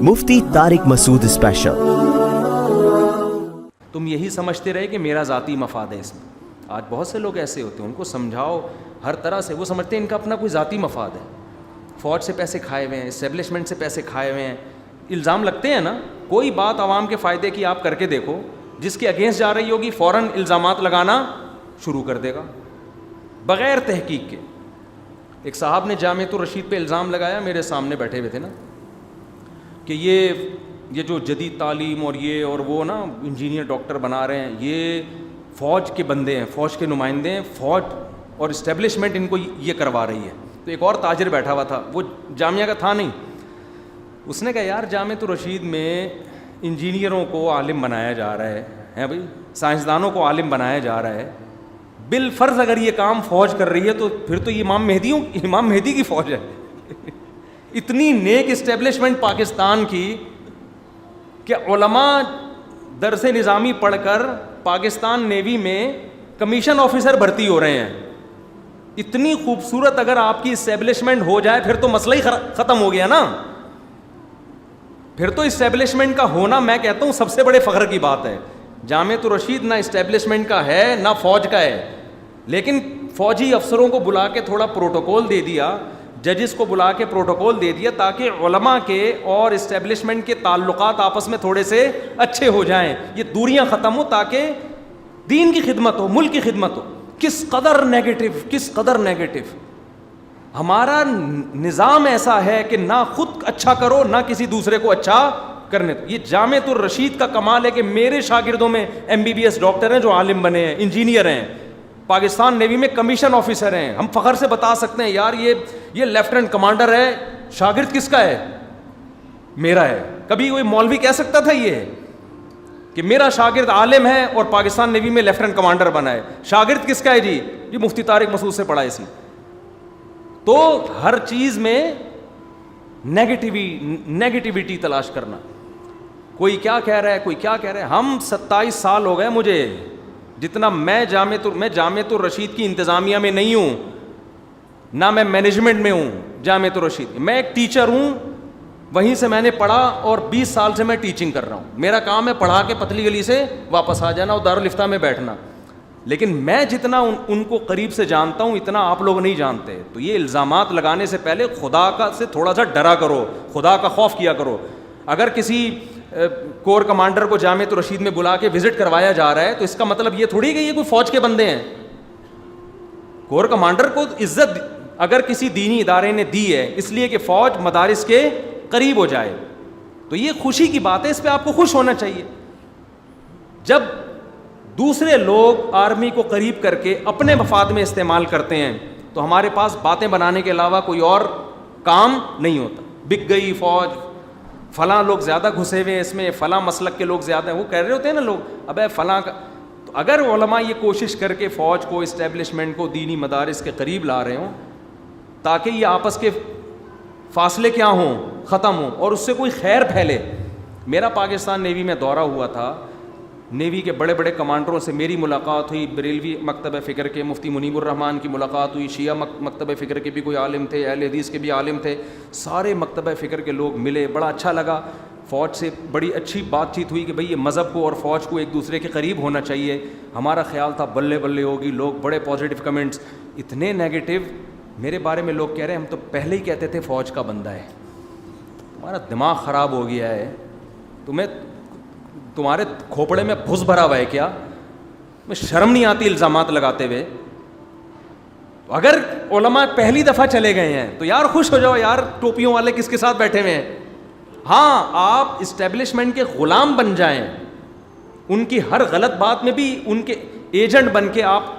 مفتی طارق مسعود special. تم یہی سمجھتے رہے کہ میرا ذاتی مفاد ہے اس میں۔ آج بہت سے لوگ ایسے ہوتے ہیں، ان کو سمجھاؤ ہر طرح سے، وہ سمجھتے ہیں ان کا اپنا کوئی ذاتی مفاد ہے۔ فوج سے پیسے کھائے ہوئے ہیں، اسٹیبلشمنٹ سے پیسے کھائے ہوئے ہیں، الزام لگتے ہیں نا۔ کوئی بات عوام کے فائدے کی آپ کر کے دیکھو، جس کے اگینسٹ جا رہی ہوگی فوراً الزامات لگانا شروع کر دے گا بغیر تحقیق کے۔ ایک صاحب نے جامعۃ الرشید پہ الزام لگایا، میرے سامنے بیٹھے ہوئے تھے نا، کہ یہ جو جدید تعلیم اور یہ اور وہ نا انجینئر ڈاکٹر بنا رہے ہیں، یہ فوج کے بندے ہیں، فوج کے نمائندے ہیں، فوج اور اسٹیبلشمنٹ ان کو یہ کروا رہی ہے۔ تو ایک اور تاجر بیٹھا ہوا تھا، وہ جامعہ کا تھا نہیں، اس نے کہا یار جامعۃ الرشید میں انجینئروں کو عالم بنایا جا رہا ہے بھائی، سائنسدانوں کو عالم بنایا جا رہا ہے، بالفرض اگر یہ کام فوج کر رہی ہے تو پھر تو یہ امام مہدی کی فوج ہے۔ اتنی نیک اسٹیبلشمنٹ پاکستان کی کہ علماء درس نظامی پڑھ کر پاکستان نیوی میں کمیشن آفیسر بھرتی ہو رہے ہیں۔ اتنی خوبصورت اگر آپ کی اسٹیبلشمنٹ ہو جائے پھر تو مسئلہ ہی ختم ہو گیا نا۔ پھر تو اسٹیبلشمنٹ کا ہونا میں کہتا ہوں سب سے بڑے فخر کی بات ہے۔ جامعۃ الرشید نہ اسٹیبلشمنٹ کا ہے نہ فوج کا ہے، لیکن فوجی افسروں کو بلا کے تھوڑا پروٹوکول دے دیا، ججز کو بلا کے پروٹوکول دے دیا تاکہ علماء کے اور اسٹیبلشمنٹ کے تعلقات آپس میں تھوڑے سے اچھے ہو جائیں، یہ دوریاں ختم ہو تاکہ دین کی خدمت ہو، ملک کی خدمت ہو۔ کس قدر نیگیٹو ہمارا نظام ایسا ہے کہ نہ خود اچھا کرو نہ کسی دوسرے کو اچھا کرنے دو۔ یہ جامعۃ الرشید کا کمال ہے کہ میرے شاگردوں میں MBBS ڈاکٹر ہیں جو عالم بنے ہیں، انجینئر ہیں، پاکستان نیوی میں کمیشن آفیسر ہیں۔ ہم فخر سے بتا سکتے ہیں یار یہ لیفٹیننٹ کمانڈر ہے، شاگرد کس کا ہے؟ میرا ہے۔ کبھی کوئی مولوی کہہ سکتا تھا یہ کہ میرا شاگرد عالم ہے اور پاکستان نیوی میں لیفٹیننٹ کمانڈر بنا ہے؟ شاگرد کس کا ہے جی؟ یہ مفتی طارق مسعود سے پڑھا اس نے۔ تو ہر چیز میں نیگیٹیوٹی تلاش کرنا، کوئی کیا کہہ رہا ہے، کوئی کیا کہہ رہا ہے۔ ہم 27 سال ہو گئے مجھے، جتنا میں جامعۃ الرشید کی انتظامیہ میں نہیں ہوں، نہ میں مینجمنٹ میں ہوں جامعۃ الرشید، میں ایک ٹیچر ہوں، وہیں سے میں نے پڑھا اور 20 سال سے میں ٹیچنگ کر رہا ہوں۔ میرا کام ہے پڑھا کے پتلی گلی سے واپس آ جانا اور دارالفتہ میں بیٹھنا، لیکن میں جتنا ان کو قریب سے جانتا ہوں اتنا آپ لوگ نہیں جانتے۔ تو یہ الزامات لگانے سے پہلے خدا کا سے تھوڑا سا ڈرا کرو، خدا کا خوف کیا کرو۔ اگر کسی کور کمانڈر کو جامعۃ الرشید میں بلا کے وزٹ کروایا جا رہا ہے تو اس کا مطلب یہ تھوڑی کہ یہ کوئی فوج کے بندے ہیں۔ کور کمانڈر کو عزت اگر کسی دینی ادارے نے دی ہے اس لیے کہ فوج مدارس کے قریب ہو جائے، تو یہ خوشی کی بات ہے، اس پہ آپ کو خوش ہونا چاہیے۔ جب دوسرے لوگ آرمی کو قریب کر کے اپنے مفاد میں استعمال کرتے ہیں تو ہمارے پاس باتیں بنانے کے علاوہ کوئی اور کام نہیں ہوتا۔ بک گئی فوج، فلاں لوگ زیادہ گھسے ہوئے ہیں اس میں، فلاں مسلک کے لوگ زیادہ ہیں، وہ کہہ رہے ہوتے ہیں نا لوگ، ابے فلاں کا۔ تو اگر علماء یہ کوشش کر کے فوج کو، اسٹیبلشمنٹ کو دینی مدارس کے قریب لا رہے ہوں تاکہ یہ آپس کے فاصلے کیا ہوں، ختم ہوں اور اس سے کوئی خیر پھیلے۔ میرا پاکستان نیوی میں دورہ ہوا تھا، نیوی کے بڑے بڑے کمانڈروں سے میری ملاقات ہوئی، بریلوی مکتب فکر کے مفتی منیب الرحمان کی ملاقات ہوئی، شیعہ مکتب فکر کے بھی کوئی عالم تھے، اہل حدیث کے بھی عالم تھے، سارے مکتب فکر کے لوگ ملے، بڑا اچھا لگا۔ فوج سے بڑی اچھی بات چیت ہوئی کہ بھئی یہ مذہب کو اور فوج کو ایک دوسرے کے قریب ہونا چاہیے۔ ہمارا خیال تھا بلے بلے ہوگی، لوگ بڑے پازیٹیو کمنٹس، اتنے نیگیٹو میرے بارے میں لوگ کہہ رہے ہیں ہم تو پہلے ہی کہتے تھے فوج کا بندہ ہے، تمہارا دماغ خراب ہو گیا ہے، تمہارے کھوپڑے میں بھس بھرا ہوا ہے کیا؟ میں شرم نہیں آتی الزامات لگاتے ہوئے؟ اگر علماء پہلی دفعہ چلے گئے ہیں تو یار خوش ہو جاؤ، یار ٹوپیوں والے کس کے ساتھ بیٹھے ہوئے ہیں۔ ہاں آپ اسٹیبلشمنٹ کے غلام بن جائیں، ان کی ہر غلط بات میں بھی ان کے ایجنٹ بن کے آپ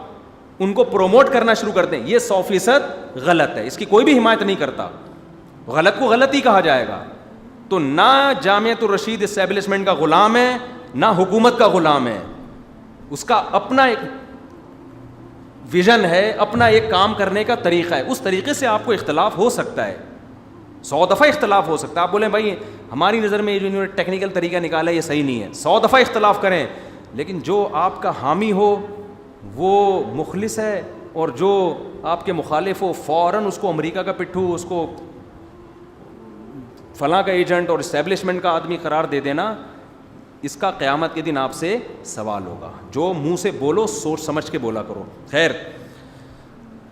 ان کو پروموٹ کرنا شروع کر دیں، یہ 100% غلط ہے، اس کی کوئی بھی حمایت نہیں کرتا، غلط کو غلط ہی کہا جائے گا۔ تو نہ جامعۃ الرشید اسٹیبلشمنٹ کا غلام ہے نہ حکومت کا غلام ہے، اس کا اپنا ایک ویژن ہے، اپنا ایک کام کرنے کا طریقہ ہے، اس طریقے سے آپ کو اختلاف ہو سکتا ہے، 100 دفعہ اختلاف ہو سکتا ہے۔ آپ بولیں بھائی ہماری نظر میں یہ جو انہوں نے ٹیکنیکل طریقہ نکالا ہے یہ صحیح نہیں ہے، 100 دفعہ اختلاف کریں، لیکن جو آپ کا حامی ہو وہ مخلص ہے اور جو آپ کے مخالف ہو فوراً اس کو امریکہ کا پٹھو، اس کو فلاں کا ایجنٹ اور اسٹیبلشمنٹ کا آدمی قرار دے دینا, اس کا قیامت کے دن آپ سے سوال ہوگا. جو منہ سے بولو سوچ سمجھ کے بولا کرو. خیر,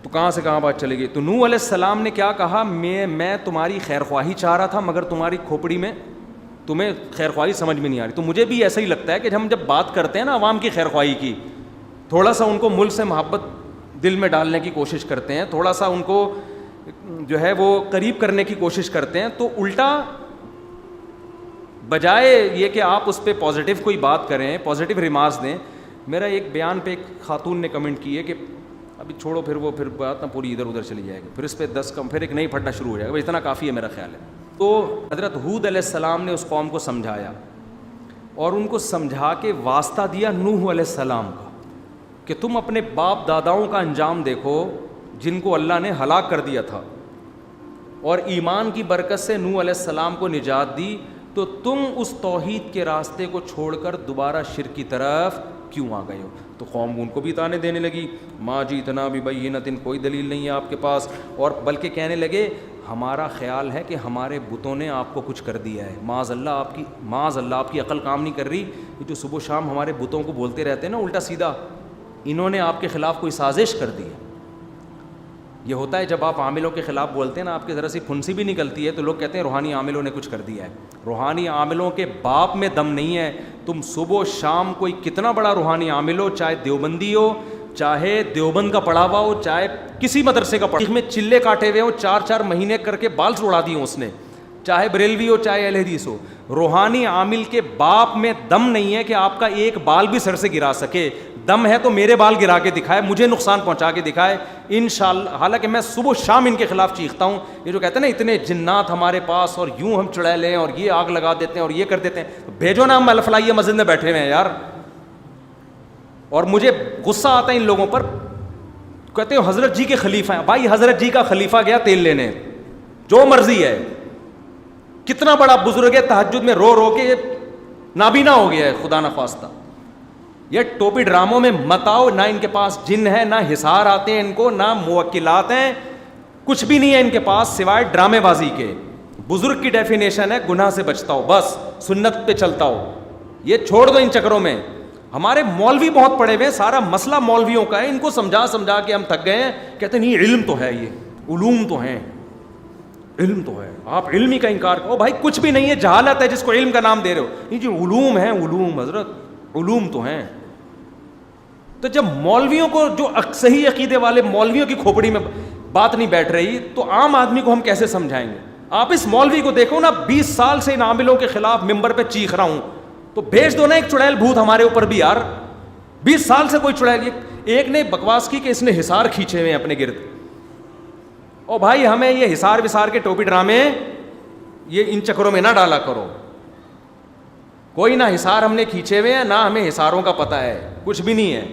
تو کہاں سے کہاں بات چلے گی. تو نوح علیہ السلام نے کیا کہا, میں تمہاری خیر خواہی چاہ رہا تھا مگر تمہاری کھوپڑی میں تمہیں خیر خواہی سمجھ میں نہیں آ رہی. تو مجھے بھی ایسا ہی لگتا ہے کہ ہم جب بات کرتے ہیں نا عوام کی خیر خواہی کی, تھوڑا سا ان کو ملک سے محبت دل میں ڈالنے کی کوشش کرتے ہیں, تھوڑا سا ان کو جو ہے وہ قریب کرنے کی کوشش کرتے ہیں, تو الٹا بجائے یہ کہ آپ اس پہ پازیٹیو کوئی بات کریں, پازیٹیو ریمارکس دیں. میرا ایک بیان پہ ایک خاتون نے کمنٹ کی ہے کہ ابھی چھوڑو, پھر بات نہ پوری ادھر ادھر چلی جائے گی, پھر اس پہ 10 کم پھر ایک نئی پھٹنا شروع ہو جائے گا. اتنا کافی ہے میرا خیال ہے. تو حضرت ہود علیہ السلام نے اس قوم کو سمجھایا اور ان کو سمجھا کے واسطہ دیا نوح علیہ السلام کا کہ تم اپنے باپ داداؤں کا انجام دیکھو جن کو اللہ نے ہلاک کر دیا تھا, اور ایمان کی برکت سے نوح علیہ السلام کو نجات دی, تو تم اس توحید کے راستے کو چھوڑ کر دوبارہ شرک کی طرف کیوں آ گئے ہو. تو قوم ان کو بھی تانے دینے لگی, ما جیتنا ببینۃ, کوئی دلیل نہیں ہے آپ کے پاس, اور بلکہ کہنے لگے ہمارا خیال ہے کہ ہمارے بتوں نے آپ کو کچھ کر دیا ہے. معاذ اللہ آپ کی عقل کام نہیں کر رہی. یہ جو صبح و شام ہمارے بتوں کو بولتے رہتے ہیں نا الٹا سیدھا, انہوں نے آپ کے خلاف کوئی سازش کر دی ہے. یہ ہوتا ہے جب آپ عاملوں کے خلاف بولتے ہیں نا, آپ کی ذرا سی پھنسی بھی نکلتی ہے تو لوگ کہتے ہیں روحانی عاملوں نے کچھ کر دیا ہے. روحانی عاملوں کے باپ میں دم نہیں ہے. تم صبح و شام کوئی کتنا بڑا روحانی عامل ہو, چاہے دیوبندی ہو, چاہے دیوبند کا پڑھا ہوا ہو, چاہے کسی مدرسے کا پڑھا, میں چلے کاٹے ہوئے ہوں 4 مہینے کر کے بال اڑا دیے اس نے, چاہے بریلوی ہو چاہے اہل حدیث ہو, روحانی عامل کے باپ میں دم نہیں ہے کہ آپ کا ایک بال بھی سر سے گرا سکے. دم ہے تو میرے بال گرا کے دکھائے, مجھے نقصان پہنچا کے دکھائے انشاءاللہ. حالانکہ میں صبح شام ان کے خلاف چیختا ہوں. یہ جو کہتے ہیں نا اتنے جنات ہمارے پاس اور یوں ہم چڑیل ہیں اور یہ آگ لگا دیتے ہیں اور یہ کر دیتے ہیں, بھیجو نا, ہم الفلائیہ مسجد میں بیٹھے ہوئے ہیں یار. اور مجھے غصہ آتا ہے ان لوگوں پر, کہتے ہیں حضرت جی کے خلیفہ ہیں. بھائی حضرت جی کا خلیفہ گیا تیل لینے, جو مرضی ہے, کتنا بڑا بزرگ ہے, تہجد میں رو رو کے نابینا ہو گیا ہے خدا نخواستہ. یہ ٹوپی ڈراموں میں مت آؤ, نہ ان کے پاس جن ہے, نہ حصار آتے ہیں ان کو, نہ موکلات ہیں, کچھ بھی نہیں ہے ان کے پاس سوائے ڈرامے بازی کے. بزرگ کی ڈیفینیشن ہے گناہ سے بچتا ہو, بس سنت پہ چلتا ہو. یہ چھوڑ دو ان چکروں میں. ہمارے مولوی بہت پڑے ہوئے, سارا مسئلہ مولویوں کا ہے. ان کو سمجھا کے ہم تھک گئے ہیں. کہتے ہیں نہیں علم تو ہے, یہ علوم تو ہیں, علم تو ہے, آپ علم ہی کا انکار کرو. بھائی کچھ بھی نہیں ہے, جہالت ہے جس کو علم کا نام دے رہے ہو. نہیں جی علوم ہیں, علوم حضرت علوم تو ہیں. تو جب مولویوں کو, جو صحیح عقیدے والے مولویوں کی کھوپڑی میں بات نہیں بیٹھ رہی, تو عام آدمی کو ہم کیسے سمجھائیں گے. آپ اس مولوی کو دیکھو نا, 20 سال سے ان عاملوں کے خلاف ممبر پہ چیخ رہا ہوں, تو بھیج دو نا ایک چڑیل بھوت ہمارے اوپر بھی یار. 20 سال سے کوئی چڑیل, ایک نے بکواس کی کہ اس نے حصار کھینچے ہوئے اپنے گرد. او بھائی ہمیں یہ حصار وسار کے ٹوپی ڈرامے یہ ان چکروں میں نہ ڈالا کرو. کوئی نہ حصار ہم نے کھینچے ہوئے ہیں, نہ ہمیں حصاروں کا پتہ ہے, کچھ بھی نہیں ہے.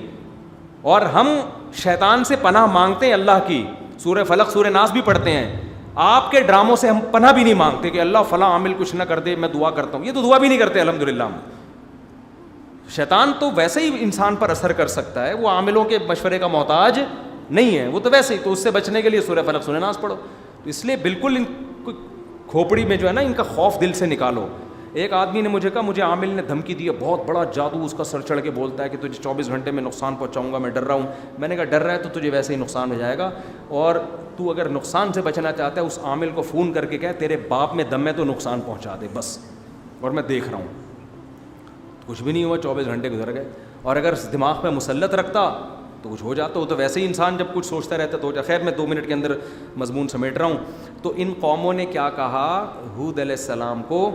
اور ہم شیطان سے پناہ مانگتے ہیں اللہ کی, سورہ فلق سورہ ناس بھی پڑھتے ہیں. آپ کے ڈراموں سے ہم پناہ بھی نہیں مانگتے کہ اللہ فلاں عامل کچھ نہ کر دے, میں دعا کرتا ہوں. یہ تو دعا بھی نہیں کرتے الحمدللہ. شیطان تو ویسے ہی انسان پر اثر کر سکتا ہے, وہ عاملوں کے مشورے کا محتاج نہیں ہے, وہ تو ویسے ہی. تو اس سے بچنے کے لیے سورہ فلق سورہ ناس پڑھو. تو اس لیے بالکل ان کھوپڑی میں جو ہے نا ان کا خوف دل سے نکالو. ایک آدمی نے مجھے کہا, مجھے عامل نے دھمکی دی ہے, بہت بڑا جادو اس کا سر چڑھ کے بولتا ہے کہ تجھے 24 گھنٹے میں نقصان پہنچاؤں گا, میں ڈر رہا ہوں. میں نے کہا ڈر رہا ہے تو تجھے ویسے ہی نقصان ہو جائے گا, اور تو اگر نقصان سے بچنا چاہتا ہے اس عامل کو فون کر کے کہہ تیرے باپ میں دم ہے تو نقصان پہنچا دے بس, اور میں دیکھ رہا ہوں. کچھ بھی نہیں ہوا, 24 گھنٹے گزر گئے. اور اگر دماغ پہ مسلط رکھتا تو کچھ ہو جاتا. وہ تو ویسے ہی انسان جب کچھ سوچتا رہتا تو ہو جاتا. خیر میں 2 منٹ کے اندر مضمون سمیٹ رہا ہوں. تو ان قوموں نے کیا کہا ہود علیہ السلام کو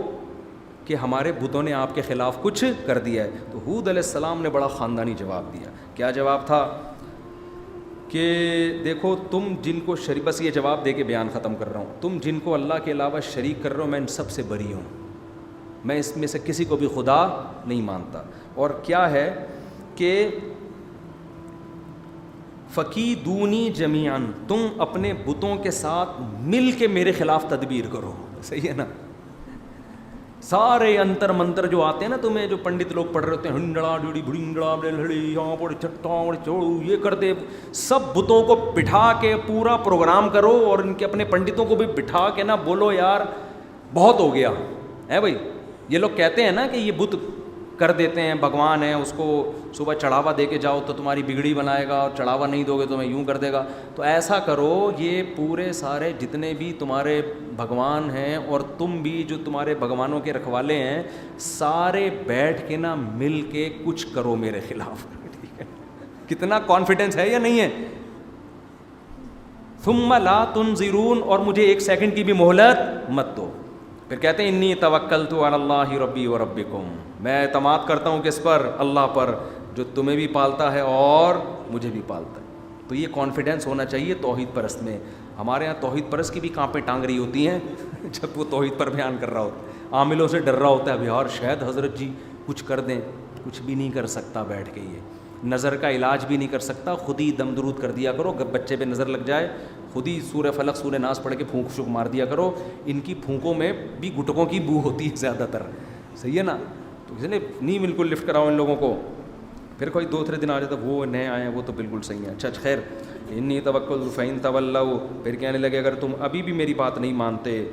کہ ہمارے بتوں نے آپ کے خلاف کچھ کر دیا ہے. تو ہود علیہ السلام نے بڑا خاندانی جواب دیا. کیا جواب تھا کہ دیکھو تم جن کو شریک, بس یہ جواب دے کے بیان ختم کر رہا ہوں, تم جن کو اللہ کے علاوہ شریک کر رہے ہو میں ان سب سے بری ہوں, میں اس میں سے کسی کو بھی خدا نہیں مانتا. اور کیا ہے کہ فکیدونی جمیعاً, تم اپنے بتوں کے ساتھ مل کے میرے خلاف تدبیر کرو. صحیح ہے نا, سارے انتر منتر جو آتے ہیں نا تمہیں, جو پنڈت لوگ پڑھ رہے ہوتے ہیں, ہنڈڑا ڈوڑی بھڑنگڑا بڑی یہاں پڑے چٹاں چوڑو, یہ کر دے, سب بتوں کو بٹھا کے پورا پروگرام کرو, اور ان کے اپنے پنڈتوں کو بھی بٹھا کے نا بولو یار بہت ہو گیا ہے بھائی. یہ لوگ کہتے ہیں نا کہ یہ بت کر دیتے ہیں, بھگوان ہیں, اس کو صبح چڑھاوا دے کے جاؤ تو تمہاری بگڑی بنائے گا, اور چڑھاوا نہیں دو گے تو میں یوں کر دے گا. تو ایسا کرو, یہ پورے سارے جتنے بھی تمہارے بھگوان ہیں اور تم بھی جو تمہارے بھگوانوں کے رکھوالے ہیں, سارے بیٹھ کے نا مل کے کچھ کرو میرے خلاف. کتنا کانفیڈنس ہے یا نہیں ہے؟ ثم لا تنظرون, اور مجھے ایک سیکنڈ کی بھی مہلت مت دو. پھر کہتے ہیں انی توکلت علی اللہ ربی و ربکم, میں اعتماد کرتا ہوں کس پر؟ اللہ پر, جو تمہیں بھی پالتا ہے اور مجھے بھی پالتا ہے. تو یہ کانفیڈنس ہونا چاہیے توحید پرست میں. ہمارے یہاں توحید پرست کی بھی کانپیں ٹانگ رہی ہوتی ہیں جب وہ توحید پر بیان کر رہا ہوتا ہے, عاملوں سے ڈر رہا ہوتا ہے. اب یار شاید حضرت جی کچھ کر دیں. کچھ بھی نہیں کر سکتا بیٹھ کے, یہ نظر کا علاج بھی نہیں کر سکتا. خود ہی دم درود کر دیا کرو, بچے پہ نظر لگ جائے خود ہی سورہ فلق سورہ ناس پڑھ کے پھونک شک مار دیا کرو. ان کی پھونکوں میں بھی گٹکوں کی بو ہوتی ہے زیادہ تر, صحیح ہے نا. تو کسی نے نہیں بالکل لفٹ کراؤ ان لوگوں کو. پھر کوئی 2-3 دن آ جاتا وہ نئے آئے ہیں وہ تو بالکل صحیح ہیں. اچھا خیر, انی توکلت فإن تولوا, پھر کہنے لگے اگر تم ابھی بھی میری بات نہیں مانتے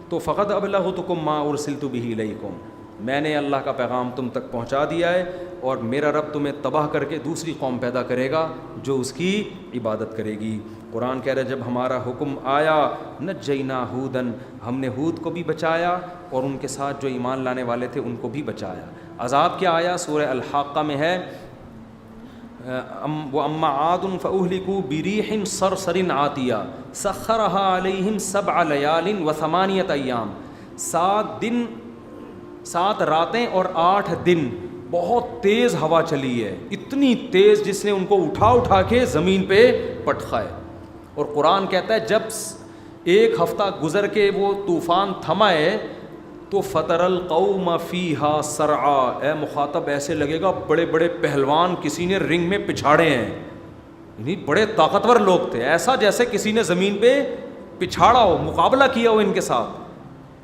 تو فقد ابلغتکم ما ارسلت به الیکم, میں نے اللہ کا پیغام تم تک پہنچا دیا ہے, اور میرا رب تمہیں تباہ کر کے دوسری قوم پیدا کرے گا جو اس کی عبادت کرے گی. قرآن کہہ رہا ہے جب ہمارا حکم آیا نجینا ہودن, ہم نے ہود کو بھی بچایا اور ان کے ساتھ جو ایمان لانے والے تھے ان کو بھی بچایا. عذاب کیا آیا؟ سورہ الحاقہ میں ہے وَأَمَّا عَادٌ فَأُهْلِكُوا بِرِيحٍ صَرْصَرٍ عَاتِيَةٍ سَخَّرَهَا عَلَيْهِمْ 7 لَيَالٍ و8 أَيَّامٍ, 7 دن 7 راتیں اور 8 دن بہت تیز ہوا چلی ہے, اتنی تیز جس نے ان کو اٹھا کے زمین پہ پٹخا ہے. اور قرآن کہتا ہے جب 1 ہفتہ گزر کے وہ طوفان تھما ہے تو فطر القوم فیہا سرعا, اے مخاطب ایسے لگے گا بڑے بڑے پہلوان کسی نے رنگ میں پچھاڑے ہیں, یعنی بڑے طاقتور لوگ تھے, ایسا جیسے کسی نے زمین پہ پچھاڑا ہو, مقابلہ کیا ہو ان کے ساتھ.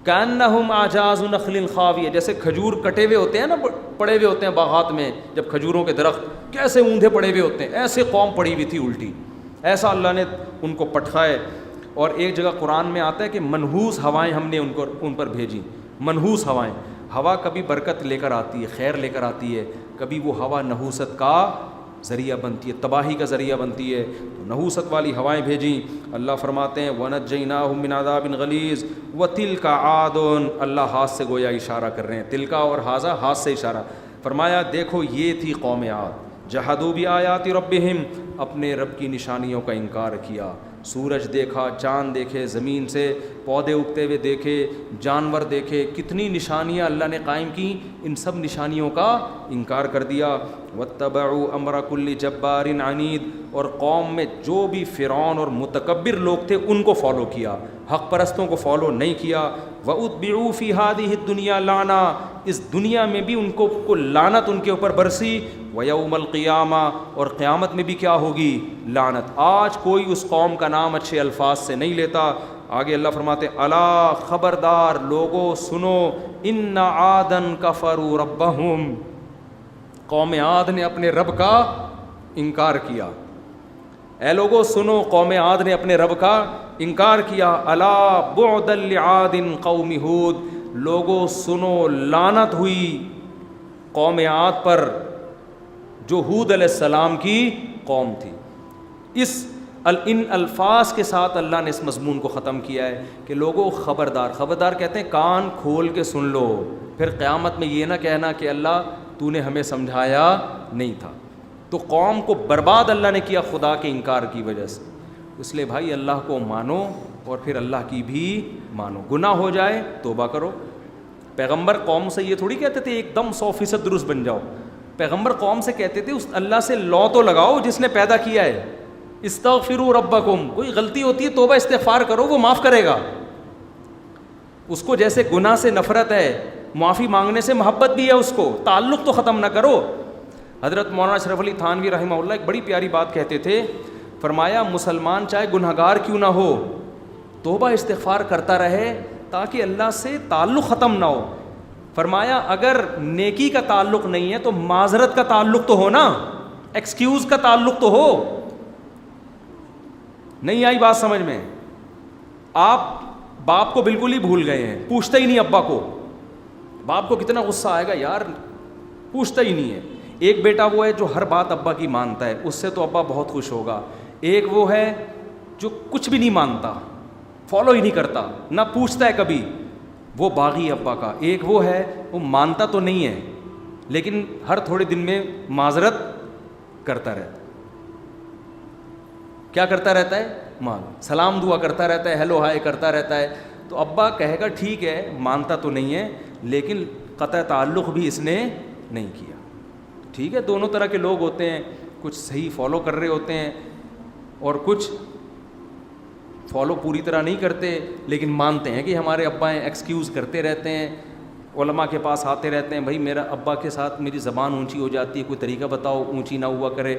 کأنہم اعجاز نخل خاویہ, جیسے کھجور کٹے ہوئے ہوتے ہیں نا, پڑے ہوئے ہوتے ہیں باغات میں جب کھجوروں کے درخت کیسے اوندھے پڑے ہوئے ہوتے ہیں, ایسے قوم پڑی ہوئی تھی الٹی. ایسا اللہ نے ان کو پٹخائے. اور ایک جگہ قرآن میں آتا ہے کہ منحوس ہوائیں ہم نے ان پر بھیجی. منحوس ہوائیں, ہوا کبھی برکت لے کر آتی ہے, خیر لے کر آتی ہے, کبھی وہ ہوا نحوست کا ذریعہ بنتی ہے, تباہی کا ذریعہ بنتی ہے. تو نحوست والی ہوائیں بھیجیں. اللہ فرماتے ہیں وَنَجَّيْنَاهُم مِّنْ عَذَابٍ غَلِيظٍ وَتِلْكَ عَادٌ, اللہ ہاتھ سے گویا اشارہ کر رہے ہیں, تلکا اور ہاذا ہاتھ سے اشارہ. فرمایا دیکھو یہ تھی قوم عاد, جحدوا بآیات ربہم, اپنے رب کی نشانیوں کا انکار کیا. سورج دیکھا, چاند دیکھے, زمین سے پودے اگتے ہوئے دیکھے, جانور دیکھے, کتنی نشانیاں اللہ نے قائم کی, ان سب نشانیوں کا انکار کر دیا. واتبعوا امر کل جبار عنید, اور قوم میں جو بھی فرعون اور متکبر لوگ تھے ان کو فالو کیا, حق پرستوں کو فالو نہیں کیا. واتبعوا فی هذه الدنیا لعنہ, اس دنیا میں بھی ان کو لعنت ان کے اوپر برسی. ویوم القیامہ, اور قیامت میں بھی کیا ہوگی؟ لعنت. آج کوئی اس قوم کا نام اچھے الفاظ سے نہیں لیتا. آگے اللہ فرماتے الا, خبردار لوگو سنو, ان عادن کفروا ربہم, قوم عاد نے اپنے رب کا انکار کیا. اے لوگو سنو, قوم عاد نے اپنے رب کا انکار کیا. الا بعدا لعاد قوم ہود, لوگو سنو لعنت ہوئی قوم عاد پر جو ہود علیہ السلام کی قوم تھی. ان الفاظ کے ساتھ اللہ نے اس مضمون کو ختم کیا ہے کہ لوگوں خبردار. خبردار کہتے ہیں کان کھول کے سن لو, پھر قیامت میں یہ نہ کہنا کہ اللہ تو نے ہمیں سمجھایا نہیں تھا. تو قوم کو برباد اللہ نے کیا خدا کے انکار کی وجہ سے. اس لیے بھائی اللہ کو مانو اور پھر اللہ کی بھی مانو. گناہ ہو جائے توبہ کرو. پیغمبر قوم سے یہ تھوڑی کہتے تھے ایک دم 100% درست بن جاؤ. پیغمبر قوم سے کہتے تھے اس اللہ سے لو تو لگاؤ جس نے پیدا کیا ہے. استغفروا ربکم, کوئی غلطی ہوتی ہے توبہ استغفار کرو, وہ معاف کرے گا. اس کو جیسے گناہ سے نفرت ہے, معافی مانگنے سے محبت بھی ہے, اس کو تعلق تو ختم نہ کرو. حضرت مولانا اشرف علی تھانوی رحمہ اللہ ایک بڑی پیاری بات کہتے تھے. فرمایا مسلمان چاہے گنہگار کیوں نہ ہو توبہ استغفار کرتا رہے تاکہ اللہ سے تعلق ختم نہ ہو. فرمایا اگر نیکی کا تعلق نہیں ہے تو معذرت کا تعلق تو ہو نا, ایکسکیوز کا تعلق تو ہو. نہیں آئی بات سمجھ میں؟ آپ باپ کو بالکل ہی بھول گئے ہیں, پوچھتا ہی نہیں ابا کو. باپ کو کتنا غصہ آئے گا یار, پوچھتا ہی نہیں ہے. ایک بیٹا وہ ہے جو ہر بات ابا کی مانتا ہے, اس سے تو ابا بہت خوش ہوگا. ایک وہ ہے جو کچھ بھی نہیں مانتا, فالو ہی نہیں کرتا, نہ پوچھتا ہے کبھی, وہ باغی ابا کا. ایک وہ ہے وہ مانتا تو نہیں ہے لیکن ہر تھوڑے دن میں معذرت کرتا رہتا. کیا کرتا رہتا ہے؟ سلام دعا کرتا رہتا ہے, ہیلو ہائے کرتا رہتا ہے. تو ابا کہے گا ٹھیک ہے مانتا تو نہیں ہے لیکن قطع تعلق بھی اس نے نہیں کیا. ٹھیک ہے, دونوں طرح کے لوگ ہوتے ہیں, کچھ صحیح فالو کر رہے ہوتے ہیں اور کچھ فالو پوری طرح نہیں کرتے لیکن مانتے ہیں کہ ہمارے ابا ہیں, ایکسکیوز کرتے رہتے ہیں, علماء کے پاس آتے رہتے ہیں, بھائی میرا ابا کے ساتھ میری زبان اونچی ہو جاتی ہے, کوئی طریقہ بتاؤ اونچی نہ ہوا کرے.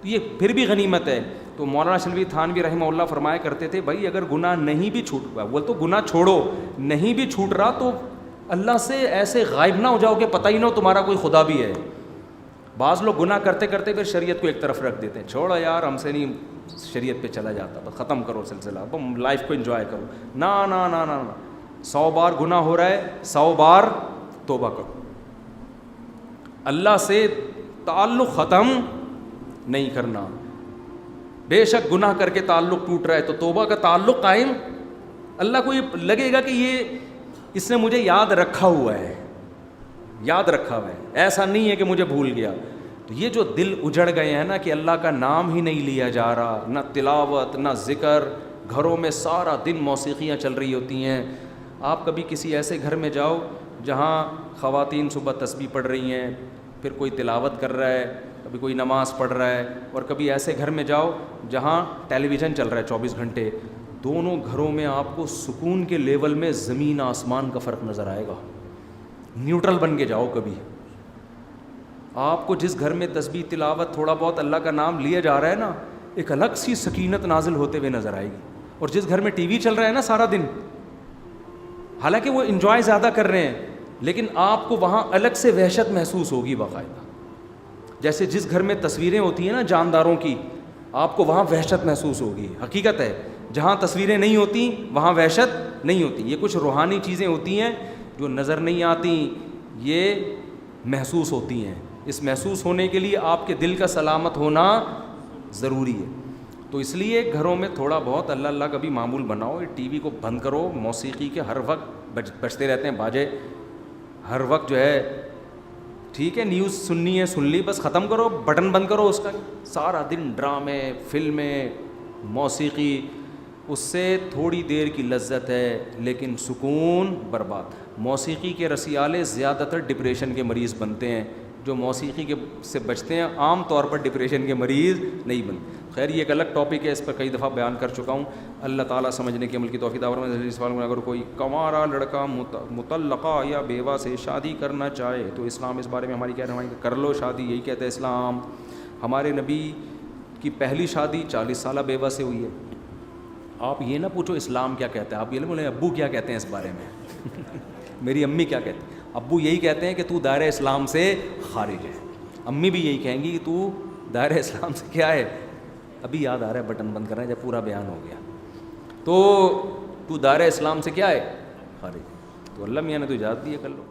تو یہ پھر بھی غنیمت ہے. تو مولانا شلوی تھانوی رحمہ اللہ فرمایا کرتے تھے, بھائی اگر گناہ نہیں بھی چھوٹ رہا, وہ تو گناہ چھوڑو, نہیں بھی چھوٹ رہا تو اللہ سے ایسے غائب نہ ہو جاؤ کہ پتہ ہی نہ ہو تمہارا کوئی خدا بھی ہے. بعض لوگ گناہ کرتے کرتے پھر شریعت کو ایک طرف رکھ دیتے ہیں, چھوڑو یار ہم سے نہیں, شریعت پہ چلا جاتا, بس ختم کرو سلسلہ, اب لائف کو انجوائے کرو. نا نا نا نا, 100 بار گناہ ہو رہا ہے 100 بار توبہ کرو. اللہ سے تعلق ختم نہیں کرنا. بے شک گناہ کر کے تعلق ٹوٹ رہا ہے تو توبہ کا تعلق قائم. اللہ کو یہ لگے گا کہ یہ اس نے مجھے یاد رکھا ہوا ہے, یاد رکھا ہوا ہے, ایسا نہیں ہے کہ مجھے بھول گیا. تو یہ جو دل اجڑ گئے ہیں نا کہ اللہ کا نام ہی نہیں لیا جا رہا, نہ تلاوت نہ ذکر, گھروں میں سارا دن موسیقیاں چل رہی ہوتی ہیں. آپ کبھی کسی ایسے گھر میں جاؤ جہاں خواتین صبح تسبیح پڑھ رہی ہیں, پھر کوئی تلاوت کر رہا ہے, کبھی کوئی نماز پڑھ رہا ہے, اور کبھی ایسے گھر میں جاؤ جہاں ٹیلی ویژن چل رہا ہے 24 گھنٹے. دونوں گھروں میں آپ کو سکون کے لیول میں زمین آسمان کا فرق نظر آئے گا. نیوٹرل بن کے جاؤ کبھی. آپ کو جس گھر میں تسبیح تلاوت تھوڑا بہت اللہ کا نام لیا جا رہا ہے نا, ایک الگ سی سکینت نازل ہوتے ہوئے نظر آئے گی. اور جس گھر میں ٹی وی چل رہا ہے نا سارا دن, حالانکہ وہ انجوائے زیادہ کر رہے ہیں لیکن آپ کو وہاں الگ سے وحشت محسوس ہوگی باقاعدہ. جیسے جس گھر میں تصویریں ہوتی ہیں نا جانداروں کی, آپ کو وہاں وحشت محسوس ہوگی. حقیقت ہے, جہاں تصویریں نہیں ہوتی وہاں وحشت نہیں ہوتی. یہ کچھ روحانی چیزیں ہوتی ہیں جو نظر نہیں آتی, یہ محسوس ہوتی ہیں. اس محسوس ہونے کے لیے آپ کے دل کا سلامت ہونا ضروری ہے. تو اس لیے گھروں میں تھوڑا بہت اللہ اللہ کا بھی معمول بناؤ. ٹی وی کو بند کرو, موسیقی کے ہر وقت بجتے رہتے ہیں باجے, ہر وقت جو ہے ٹھیک ہے نیوز سننی ہے سن لی, بس ختم کرو, بٹن بند کرو اس کا. سارا دن ڈرامے فلمیں موسیقی, اس سے تھوڑی دیر کی لذت ہے لیکن سکون برباد. موسیقی کے رسیالے زیادہ تر ڈپریشن کے مریض بنتے ہیں. جو موسیقی کے سے بچتے ہیں عام طور پر ڈپریشن کے مریض نہیں بنتے. خیر یہ ایک الگ ٹاپک ہے, اس پر کئی دفعہ بیان کر چکا ہوں. اللہ تعالیٰ سمجھنے کی عمل کی توفیق عطا فرمائے. اگر کوئی کنوارا لڑکا مطلقہ یا بیوہ سے شادی کرنا چاہے تو اسلام اس بارے میں ہماری کیا رہنمائی, کر لو شادی, یہی کہتے ہیں اسلام. ہمارے نبی کی پہلی شادی 40 سالہ بیوہ سے ہوئی ہے. آپ یہ نہ پوچھو اسلام کیا کہتا ہے, آپ یہ نہ بولیں ابو کیا کہتے ہیں اس بارے میں. میری امی کیا کہتی ہیں, ابو یہی کہتے ہیں کہ تو دائرہ اسلام سے خارج ہے. امی بھی یہی کہیں گی کہ تو دائرہ اسلام سے کیا ہے. ابھی یاد آ رہا ہے, بٹن بند کر رہے ہیں جب پورا بیان ہو گیا. تو دائرہ اسلام سے کیا ہے, خارج. تو اللہ میاں نے تو اجازت دی ہے, کر لو.